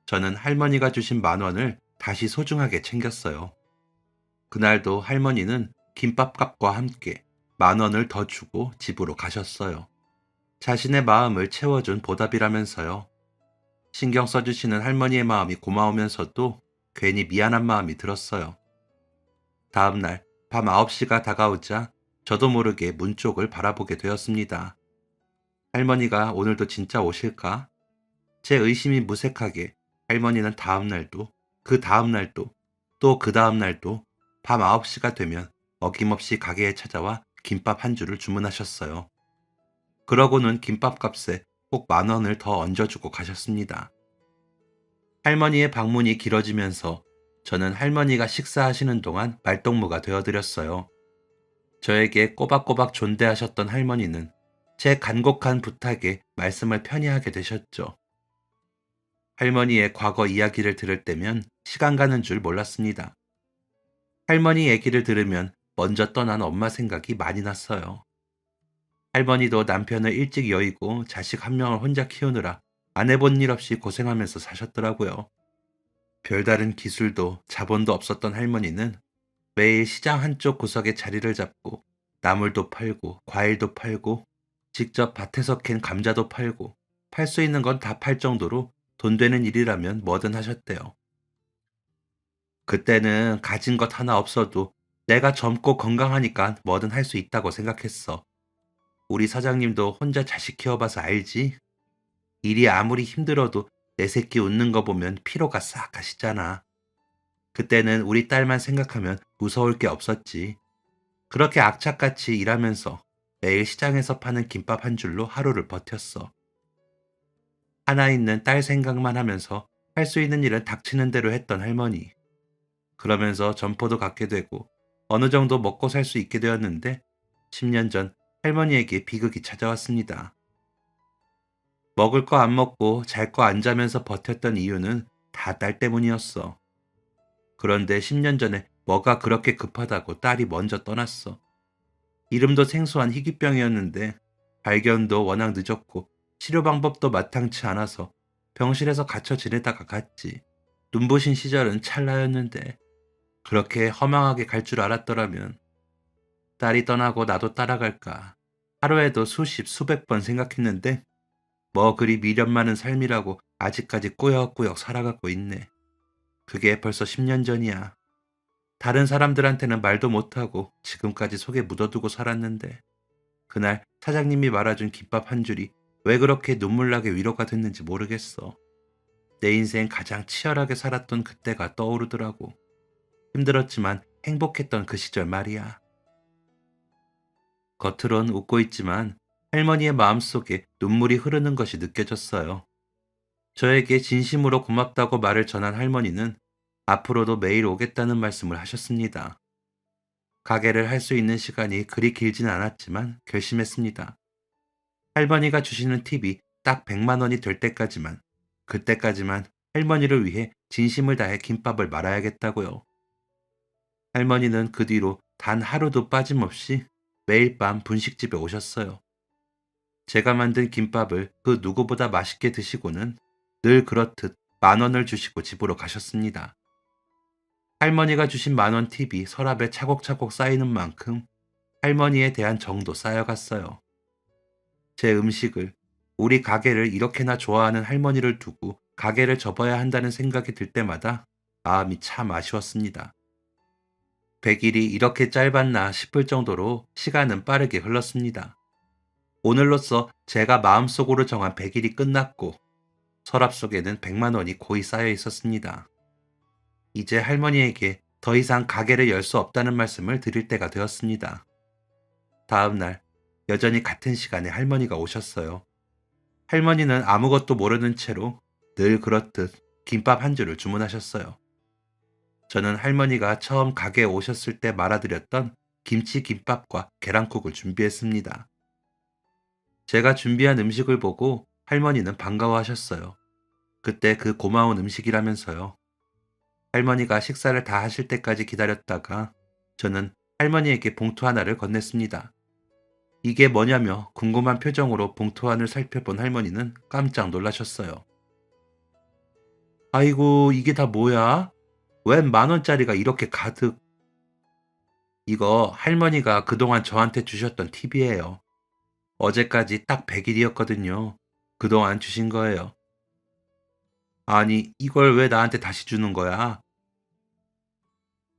저는 할머니가 주신 10,000원을 다시 소중하게 챙겼어요. 그날도 할머니는 김밥값과 함께 10,000원을 더 주고 집으로 가셨어요. 자신의 마음을 채워준 보답이라면서요. 신경 써주시는 할머니의 마음이 고마우면서도 괜히 미안한 마음이 들었어요. 다음날 밤 9시가 다가오자 저도 모르게 문 쪽을 바라보게 되었습니다. 할머니가 오늘도 진짜 오실까? 제 의심이 무색하게 할머니는 다음날도, 그 다음날도, 또 그 다음날도 밤 9시가 되면 어김없이 가게에 찾아와 김밥 한 줄을 주문하셨어요. 그러고는 김밥값에 꼭 10,000원을 더 얹어주고 가셨습니다. 할머니의 방문이 길어지면서 저는 할머니가 식사하시는 동안 말동무가 되어드렸어요. 저에게 꼬박꼬박 존대하셨던 할머니는 제 간곡한 부탁에 말씀을 편히 하게 되셨죠. 할머니의 과거 이야기를 들을 때면 시간 가는 줄 몰랐습니다. 할머니 얘기를 들으면 먼저 떠난 엄마 생각이 많이 났어요. 할머니도 남편을 일찍 여의고 자식 한 명을 혼자 키우느라 안 해본 일 없이 고생하면서 사셨더라고요. 별다른 기술도 자본도 없었던 할머니는 매일 시장 한쪽 구석에 자리를 잡고 나물도 팔고 과일도 팔고 직접 밭에서 캔 감자도 팔고 팔 수 있는 건 다 팔 정도로 돈 되는 일이라면 뭐든 하셨대요. 그때는 가진 것 하나 없어도 내가 젊고 건강하니까 뭐든 할 수 있다고 생각했어. 우리 사장님도 혼자 자식 키워봐서 알지? 일이 아무리 힘들어도 내 새끼 웃는 거 보면 피로가 싹 가시잖아. 그때는 우리 딸만 생각하면 무서울 게 없었지. 그렇게 악착같이 일하면서 매일 시장에서 파는 김밥 한 줄로 하루를 버텼어. 하나 있는 딸 생각만 하면서 할 수 있는 일은 닥치는 대로 했던 할머니. 그러면서 점포도 갖게 되고 어느 정도 먹고 살 수 있게 되었는데 10년 전 할머니에게 비극이 찾아왔습니다. 먹을 거 안 먹고 잘 거 안 자면서 버텼던 이유는 다 딸 때문이었어. 그런데 10년 전에 뭐가 그렇게 급하다고 딸이 먼저 떠났어. 이름도 생소한 희귀병이었는데 발견도 워낙 늦었고 치료 방법도 마땅치 않아서 병실에서 갇혀 지내다가 갔지. 눈부신 시절은 찰나였는데 그렇게 허망하게 갈 줄 알았더라면 딸이 떠나고 나도 따라갈까. 하루에도 수십 수백 번 생각했는데 뭐 그리 미련 많은 삶이라고 아직까지 꾸역꾸역 살아가고 있네. 그게 벌써 10년 전이야. 다른 사람들한테는 말도 못하고 지금까지 속에 묻어두고 살았는데 그날 사장님이 말아준 김밥 한 줄이 왜 그렇게 눈물나게 위로가 됐는지 모르겠어. 내 인생 가장 치열하게 살았던 그때가 떠오르더라고. 힘들었지만 행복했던 그 시절 말이야. 겉으론 웃고 있지만 할머니의 마음속에 눈물이 흐르는 것이 느껴졌어요. 저에게 진심으로 고맙다고 말을 전한 할머니는 앞으로도 매일 오겠다는 말씀을 하셨습니다. 가게를 할 수 있는 시간이 그리 길진 않았지만 결심했습니다. 할머니가 주시는 팁이 딱 100만 원이 될 때까지만, 그때까지만 할머니를 위해 진심을 다해 김밥을 말아야겠다고요. 할머니는 그 뒤로 단 하루도 빠짐없이 매일 밤 분식집에 오셨어요. 제가 만든 김밥을 그 누구보다 맛있게 드시고는 늘 그렇듯 10,000원을 주시고 집으로 가셨습니다. 할머니가 주신 10,000원 팁이 서랍에 차곡차곡 쌓이는 만큼 할머니에 대한 정도 쌓여갔어요. 제 음식을, 우리 가게를 이렇게나 좋아하는 할머니를 두고 가게를 접어야 한다는 생각이 들 때마다 마음이 참 아쉬웠습니다. 100일이 이렇게 짧았나 싶을 정도로 시간은 빠르게 흘렀습니다. 오늘로써 제가 마음속으로 정한 100일이 끝났고 서랍 속에는 100만 원이 고이 쌓여 있었습니다. 이제 할머니에게 더 이상 가게를 열 수 없다는 말씀을 드릴 때가 되었습니다. 다음 날 여전히 같은 시간에 할머니가 오셨어요. 할머니는 아무것도 모르는 채로 늘 그렇듯 김밥 한 줄을 주문하셨어요. 저는 할머니가 처음 가게에 오셨을 때 말아드렸던 김치김밥과 계란국을 준비했습니다. 제가 준비한 음식을 보고 할머니는 반가워하셨어요. 그때 그 고마운 음식이라면서요. 할머니가 식사를 다 하실 때까지 기다렸다가 저는 할머니에게 봉투 하나를 건넸습니다. 이게 뭐냐며 궁금한 표정으로 봉투 안을 살펴본 할머니는 깜짝 놀라셨어요. 아이고, 이게 다 뭐야? 웬 10,000원짜리가 이렇게 가득. 이거 할머니가 그동안 저한테 주셨던 팁이에요. 어제까지 딱 100일이었거든요. 그동안 주신 거예요. 아니, 이걸 왜 나한테 다시 주는 거야?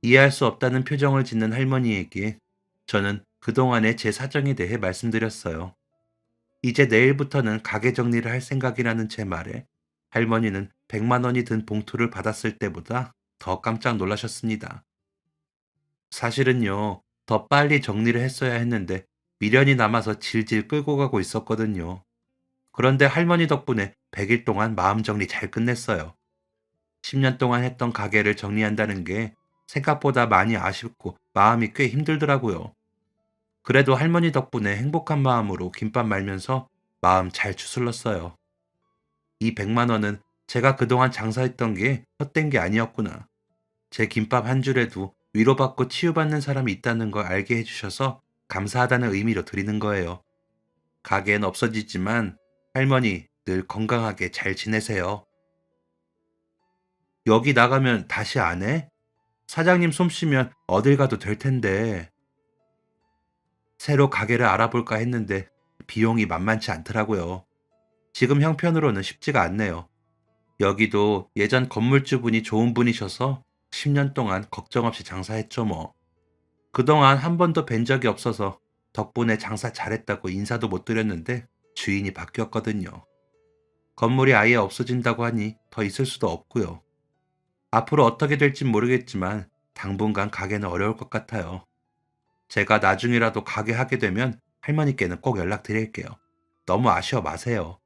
이해할 수 없다는 표정을 짓는 할머니에게 저는 그동안의 제 사정에 대해 말씀드렸어요. 이제 내일부터는 가게 정리를 할 생각이라는 제 말에 할머니는 100만 원이 든 봉투를 받았을 때보다 더 깜짝 놀라셨습니다. 사실은요, 더 빨리 정리를 했어야 했는데 미련이 남아서 질질 끌고 가고 있었거든요. 그런데 할머니 덕분에 100일 동안 마음 정리 잘 끝냈어요. 10년 동안 했던 가게를 정리한다는 게 생각보다 많이 아쉽고 마음이 꽤 힘들더라고요. 그래도 할머니 덕분에 행복한 마음으로 김밥 말면서 마음 잘 추슬렀어요. 이 100만 원은 제가 그동안 장사했던 게 헛된 게 아니었구나. 제 김밥 한 줄에도 위로받고 치유받는 사람이 있다는 걸 알게 해주셔서 감사하다는 의미로 드리는 거예요. 가게는 없어지지만 할머니 늘 건강하게 잘 지내세요. 여기 나가면 다시 안 해? 사장님 솜씨면 어딜 가도 될 텐데. 새로 가게를 알아볼까 했는데 비용이 만만치 않더라고요. 지금 형편으로는 쉽지가 않네요. 여기도 예전 건물주분이 좋은 분이셔서 10년 동안 걱정 없이 장사했죠 뭐. 그동안 한 번도 뵌 적이 없어서 덕분에 장사 잘했다고 인사도 못 드렸는데 주인이 바뀌었거든요. 건물이 아예 없어진다고 하니 더 있을 수도 없고요. 앞으로 어떻게 될진 모르겠지만 당분간 가게는 어려울 것 같아요. 제가 나중이라도 가게 하게 되면 할머니께는 꼭 연락드릴게요. 너무 아쉬워 마세요.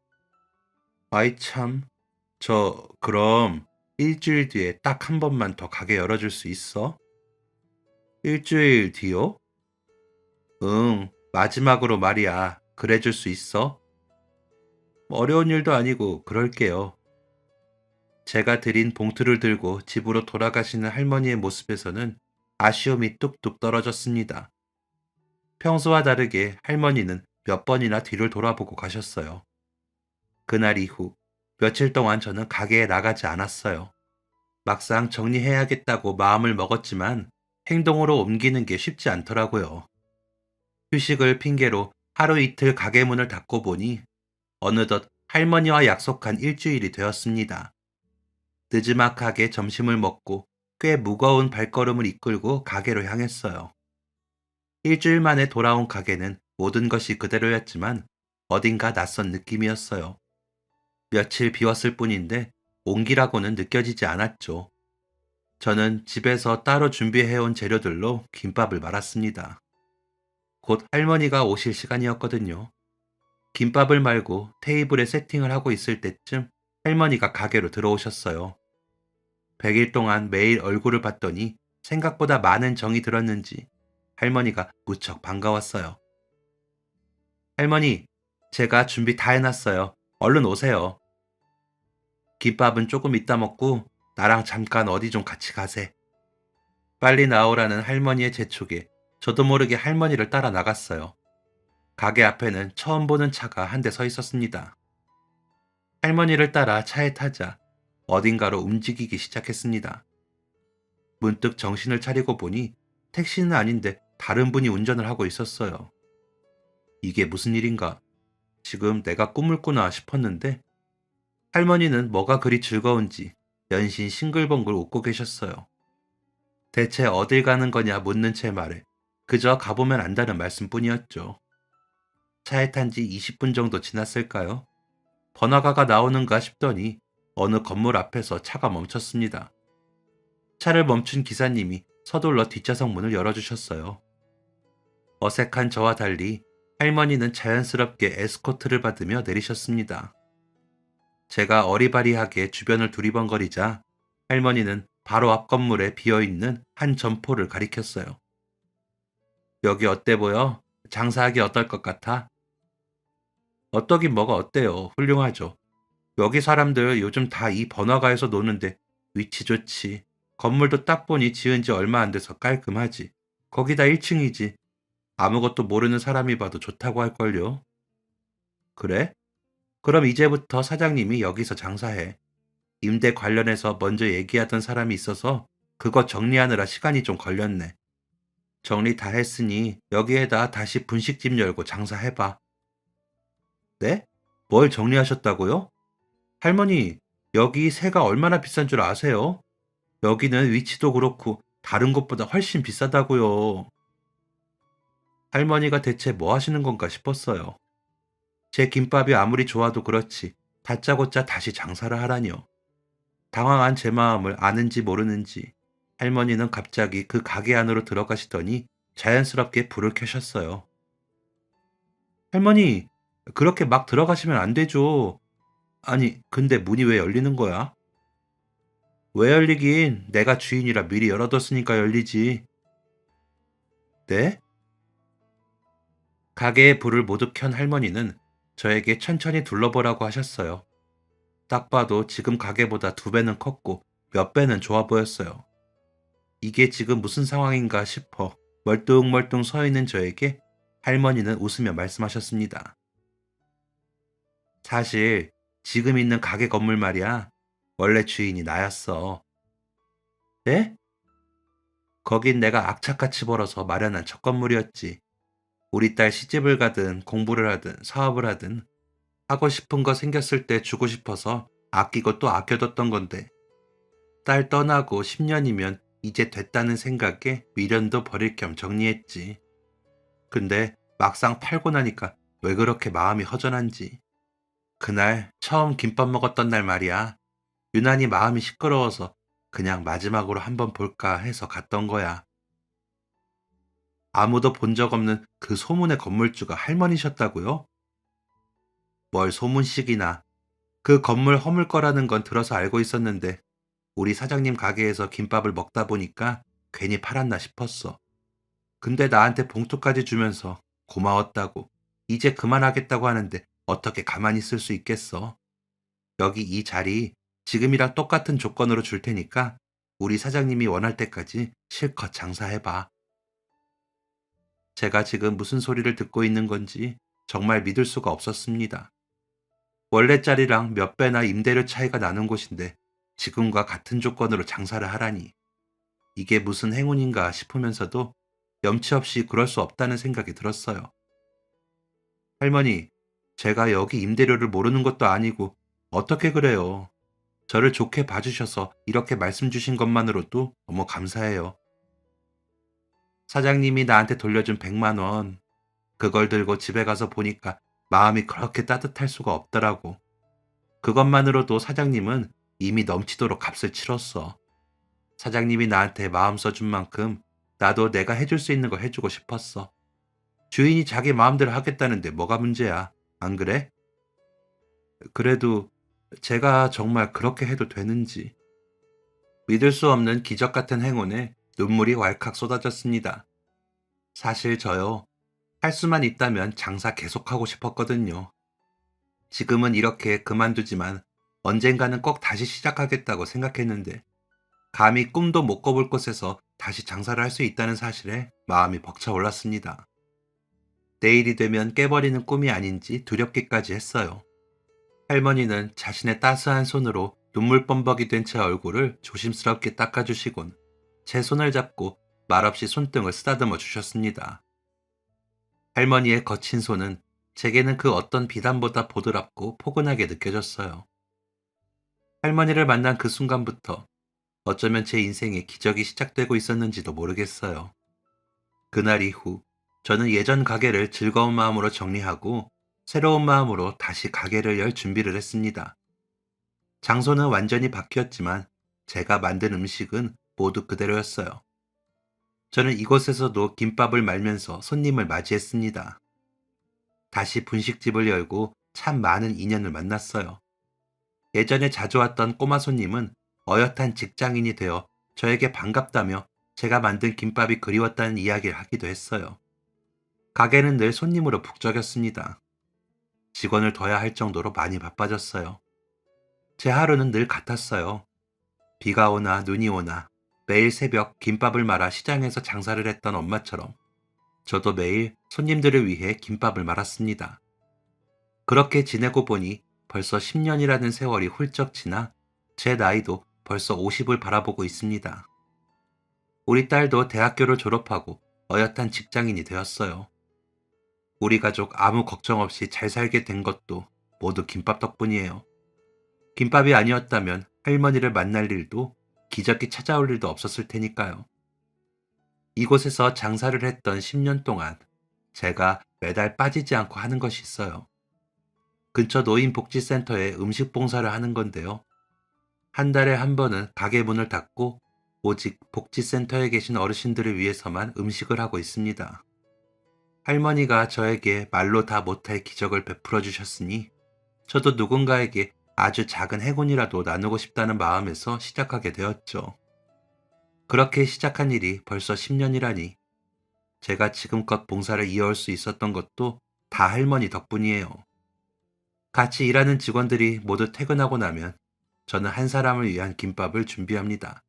아이 참, 그럼 일주일 뒤에 딱 한 번만 더 가게 열어줄 수 있어? 일주일 뒤요? 응, 마지막으로 말이야. 그래줄 수 있어? 어려운 일도 아니고 그럴게요. 제가 드린 봉투를 들고 집으로 돌아가시는 할머니의 모습에서는 아쉬움이 뚝뚝 떨어졌습니다. 평소와 다르게 할머니는 몇 번이나 뒤를 돌아보고 가셨어요. 그날 이후 며칠 동안 저는 가게에 나가지 않았어요. 막상 정리해야겠다고 마음을 먹었지만 행동으로 옮기는 게 쉽지 않더라고요. 휴식을 핑계로 하루 이틀 가게 문을 닫고 보니 어느덧 할머니와 약속한 일주일이 되었습니다. 느지막하게 점심을 먹고 꽤 무거운 발걸음을 이끌고 가게로 향했어요. 일주일 만에 돌아온 가게는 모든 것이 그대로였지만 어딘가 낯선 느낌이었어요. 며칠 비웠을 뿐인데 온기라고는 느껴지지 않았죠. 저는 집에서 따로 준비해온 재료들로 김밥을 말았습니다. 곧 할머니가 오실 시간이었거든요. 김밥을 말고 테이블에 세팅을 하고 있을 때쯤 할머니가 가게로 들어오셨어요. 100일 동안 매일 얼굴을 봤더니 생각보다 많은 정이 들었는지 할머니가 무척 반가웠어요. 할머니, 제가 준비 다 해놨어요. 얼른 오세요. 김밥은 조금 이따 먹고 나랑 잠깐 어디 좀 같이 가세. 빨리 나오라는 할머니의 재촉에 저도 모르게 할머니를 따라 나갔어요. 가게 앞에는 처음 보는 차가 한 대 서 있었습니다. 할머니를 따라 차에 타자 어딘가로 움직이기 시작했습니다. 문득 정신을 차리고 보니 택시는 아닌데 다른 분이 운전을 하고 있었어요. 이게 무슨 일인가? 지금 내가 꿈을 꾸나 싶었는데 할머니는 뭐가 그리 즐거운지 연신 싱글벙글 웃고 계셨어요. 대체 어딜 가는 거냐 묻는 제 말에 그저 가보면 안다는 말씀뿐이었죠. 차에 탄 지 20분 정도 지났을까요? 번화가가 나오는가 싶더니 어느 건물 앞에서 차가 멈췄습니다. 차를 멈춘 기사님이 서둘러 뒷좌석 문을 열어주셨어요. 어색한 저와 달리 할머니는 자연스럽게 에스코트를 받으며 내리셨습니다. 제가 어리바리하게 주변을 두리번거리자 할머니는 바로 앞 건물에 비어있는 한 점포를 가리켰어요. 여기 어때 보여? 장사하기 어떨 것 같아? 어떠긴 뭐가 어때요? 훌륭하죠. 여기 사람들 요즘 다 이 번화가에서 노는데 위치 좋지. 건물도 딱 보니 지은 지 얼마 안 돼서 깔끔하지. 거기다 1층이지. 아무것도 모르는 사람이 봐도 좋다고 할걸요. 그래? 그럼 이제부터 사장님이 여기서 장사해. 임대 관련해서 먼저 얘기하던 사람이 있어서 그거 정리하느라 시간이 좀 걸렸네. 정리 다 했으니 여기에다 다시 분식집 열고 장사해봐. 네? 뭘 정리하셨다고요? 할머니, 여기 새가 얼마나 비싼 줄 아세요? 여기는 위치도 그렇고 다른 곳보다 훨씬 비싸다고요. 할머니가 대체 뭐 하시는 건가 싶었어요. 제 김밥이 아무리 좋아도 그렇지 다짜고짜 다시 장사를 하라니요. 당황한 제 마음을 아는지 모르는지 할머니는 갑자기 그 가게 안으로 들어가시더니 자연스럽게 불을 켜셨어요. 할머니, 그렇게 막 들어가시면 안 되죠. 아니, 근데 문이 왜 열리는 거야? 왜 열리긴 내가 주인이라 미리 열어뒀으니까 열리지. 네? 가게의 불을 모두 켠 할머니는 저에게 천천히 둘러보라고 하셨어요. 딱 봐도 지금 가게보다 2배는 컸고 몇 배는 좋아 보였어요. 이게 지금 무슨 상황인가 싶어 멀뚱멀뚱 서 있는 저에게 할머니는 웃으며 말씀하셨습니다. 사실 지금 있는 가게 건물 말이야. 원래 주인이 나였어. 네? 거긴 내가 악착같이 벌어서 마련한 첫 건물이었지. 우리 딸 시집을 가든 공부를 하든 사업을 하든 하고 싶은 거 생겼을 때 주고 싶어서 아끼고 또 아껴뒀던 건데 딸 떠나고 10년이면 이제 됐다는 생각에 미련도 버릴 겸 정리했지. 근데 막상 팔고 나니까 왜 그렇게 마음이 허전한지. 그날 처음 김밥 먹었던 날 말이야. 유난히 마음이 시끄러워서 그냥 마지막으로 한번 볼까 해서 갔던 거야. 아무도 본 적 없는 그 소문의 건물주가 할머니셨다고요? 뭘 소문씩이나. 그 건물 허물 거라는 건 들어서 알고 있었는데 우리 사장님 가게에서 김밥을 먹다 보니까 괜히 팔았나 싶었어. 근데 나한테 봉투까지 주면서 고마웠다고 이제 그만하겠다고 하는데 어떻게 가만히 있을 수 있겠어? 여기 이 자리 지금이랑 똑같은 조건으로 줄 테니까 우리 사장님이 원할 때까지 실컷 장사해봐. 제가 지금 무슨 소리를 듣고 있는 건지 정말 믿을 수가 없었습니다. 원래 자리랑 몇 배나 임대료 차이가 나는 곳인데 지금과 같은 조건으로 장사를 하라니 이게 무슨 행운인가 싶으면서도 염치 없이 그럴 수 없다는 생각이 들었어요. 할머니, 제가 여기 임대료를 모르는 것도 아니고 어떻게 그래요? 저를 좋게 봐주셔서 이렇게 말씀 주신 것만으로도 너무 감사해요. 사장님이 나한테 돌려준 100만 원, 그걸 들고 집에 가서 보니까 마음이 그렇게 따뜻할 수가 없더라고. 그것만으로도 사장님은 이미 넘치도록 값을 치렀어. 사장님이 나한테 마음 써준 만큼 나도 내가 해줄 수 있는 거 해주고 싶었어. 주인이 자기 마음대로 하겠다는데 뭐가 문제야? 안 그래? 그래도 제가 정말 그렇게 해도 되는지. 믿을 수 없는 기적 같은 행운에 눈물이 왈칵 쏟아졌습니다. 사실 저요, 할 수만 있다면 장사 계속하고 싶었거든요. 지금은 이렇게 그만두지만 언젠가는 꼭 다시 시작하겠다고 생각했는데 감히 꿈도 못 꿔볼 곳에서 다시 장사를 할 수 있다는 사실에 마음이 벅차올랐습니다. 내일이 되면 깨버리는 꿈이 아닌지 두렵기까지 했어요. 할머니는 자신의 따스한 손으로 눈물 범벅이 된 제 얼굴을 조심스럽게 닦아주시곤 제 손을 잡고 말없이 손등을 쓰다듬어 주셨습니다. 할머니의 거친 손은 제게는 그 어떤 비단보다 보드랍고 포근하게 느껴졌어요. 할머니를 만난 그 순간부터 어쩌면 제 인생에 기적이 시작되고 있었는지도 모르겠어요. 그날 이후 저는 예전 가게를 즐거운 마음으로 정리하고 새로운 마음으로 다시 가게를 열 준비를 했습니다. 장소는 완전히 바뀌었지만 제가 만든 음식은 모두 그대로였어요. 저는 이곳에서도 김밥을 말면서 손님을 맞이했습니다. 다시 분식집을 열고 참 많은 인연을 만났어요. 예전에 자주 왔던 꼬마 손님은 어엿한 직장인이 되어 저에게 반갑다며 제가 만든 김밥이 그리웠다는 이야기를 하기도 했어요. 가게는 늘 손님으로 북적였습니다. 직원을 둬야 할 정도로 많이 바빠졌어요. 제 하루는 늘 같았어요. 비가 오나 눈이 오나 매일 새벽 김밥을 말아 시장에서 장사를 했던 엄마처럼 저도 매일 손님들을 위해 김밥을 말았습니다. 그렇게 지내고 보니 벌써 10년이라는 세월이 훌쩍 지나 제 나이도 벌써 50을 바라보고 있습니다. 우리 딸도 대학교를 졸업하고 어엿한 직장인이 되었어요. 우리 가족 아무 걱정 없이 잘 살게 된 것도 모두 김밥 덕분이에요. 김밥이 아니었다면 할머니를 만날 일도 기적이 찾아올 일도 없었을 테니까요. 이곳에서 장사를 했던 10년 동안 제가 매달 빠지지 않고 하는 것이 있어요. 근처 노인복지센터에 음식 봉사를 하는 건데요. 한 달에 한 번은 가게 문을 닫고 오직 복지센터에 계신 어르신들을 위해서만 음식을 하고 있습니다. 할머니가 저에게 말로 다 못할 기적을 베풀어 주셨으니 저도 누군가에게 아주 작은 행운이라도 나누고 싶다는 마음에서 시작하게 되었죠. 그렇게 시작한 일이 벌써 10년이라니 제가 지금껏 봉사를 이어올 수 있었던 것도 다 할머니 덕분이에요. 같이 일하는 직원들이 모두 퇴근하고 나면 저는 한 사람을 위한 김밥을 준비합니다.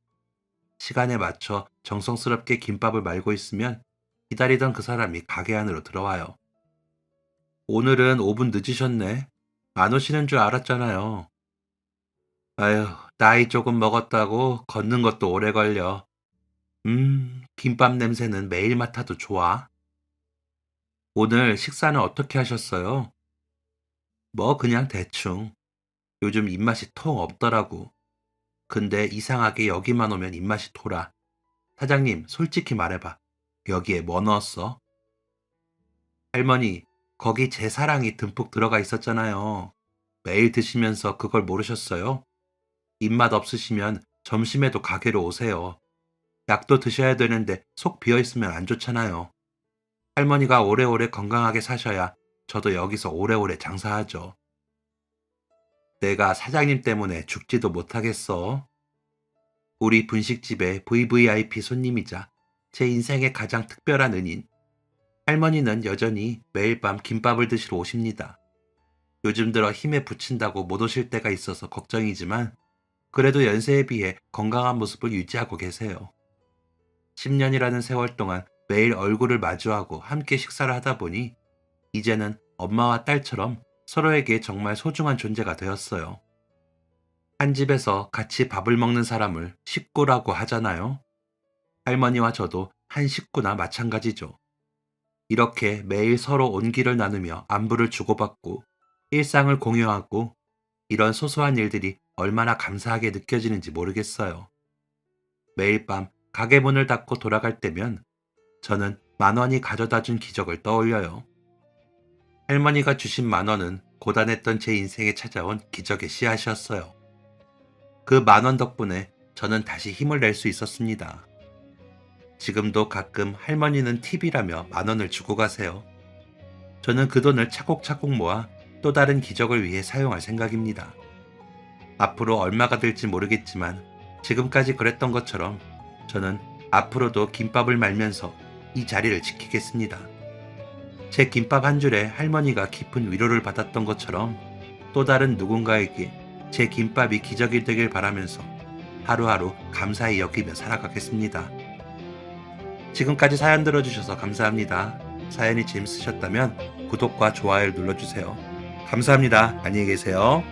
시간에 맞춰 정성스럽게 김밥을 말고 있으면 기다리던 그 사람이 가게 안으로 들어와요. 오늘은 5분 늦으셨네. 안 오시는 줄 알았잖아요. 아휴, 나이 조금 먹었다고 걷는 것도 오래 걸려. 김밥 냄새는 매일 맡아도 좋아. 오늘 식사는 어떻게 하셨어요? 뭐 그냥 대충. 요즘 입맛이 통 없더라고. 근데 이상하게 여기만 오면 입맛이 돌아. 사장님, 솔직히 말해봐. 여기에 뭐 넣었어? 할머니, 거기 제 사랑이 듬뿍 들어가 있었잖아요. 매일 드시면서 그걸 모르셨어요? 입맛 없으시면 점심에도 가게로 오세요. 약도 드셔야 되는데 속 비어 있으면 안 좋잖아요. 할머니가 오래오래 건강하게 사셔야 저도 여기서 오래오래 장사하죠. 내가 사장님 때문에 죽지도 못하겠어. 우리 분식집의 VVIP 손님이자 제 인생의 가장 특별한 은인. 할머니는 여전히 매일 밤 김밥을 드시러 오십니다. 요즘 들어 힘에 부친다고 못 오실 때가 있어서 걱정이지만 그래도 연세에 비해 건강한 모습을 유지하고 계세요. 10년이라는 세월 동안 매일 얼굴을 마주하고 함께 식사를 하다 보니 이제는 엄마와 딸처럼 서로에게 정말 소중한 존재가 되었어요. 한 집에서 같이 밥을 먹는 사람을 식구라고 하잖아요. 할머니와 저도 한 식구나 마찬가지죠. 이렇게 매일 서로 온기를 나누며 안부를 주고받고 일상을 공유하고 이런 소소한 일들이 얼마나 감사하게 느껴지는지 모르겠어요. 매일 밤 가게 문을 닫고 돌아갈 때면 저는 10,000원이 가져다 준 기적을 떠올려요. 할머니가 주신 10,000원은 고단했던 제 인생에 찾아온 기적의 씨앗이었어요. 그 10,000원 덕분에 저는 다시 힘을 낼 수 있었습니다. 지금도 가끔 할머니는 팁이라며 10,000원을 주고 가세요. 저는 그 돈을 차곡차곡 모아 또 다른 기적을 위해 사용할 생각입니다. 앞으로 얼마가 될지 모르겠지만 지금까지 그랬던 것처럼 저는 앞으로도 김밥을 말면서 이 자리를 지키겠습니다. 제 김밥 한 줄에 할머니가 깊은 위로를 받았던 것처럼 또 다른 누군가에게 제 김밥이 기적이 되길 바라면서 하루하루 감사히 여기며 살아가겠습니다. 지금까지 사연 들어주셔서 감사합니다. 사연이 재밌으셨다면 구독과 좋아요를 눌러주세요. 감사합니다. 안녕히 계세요.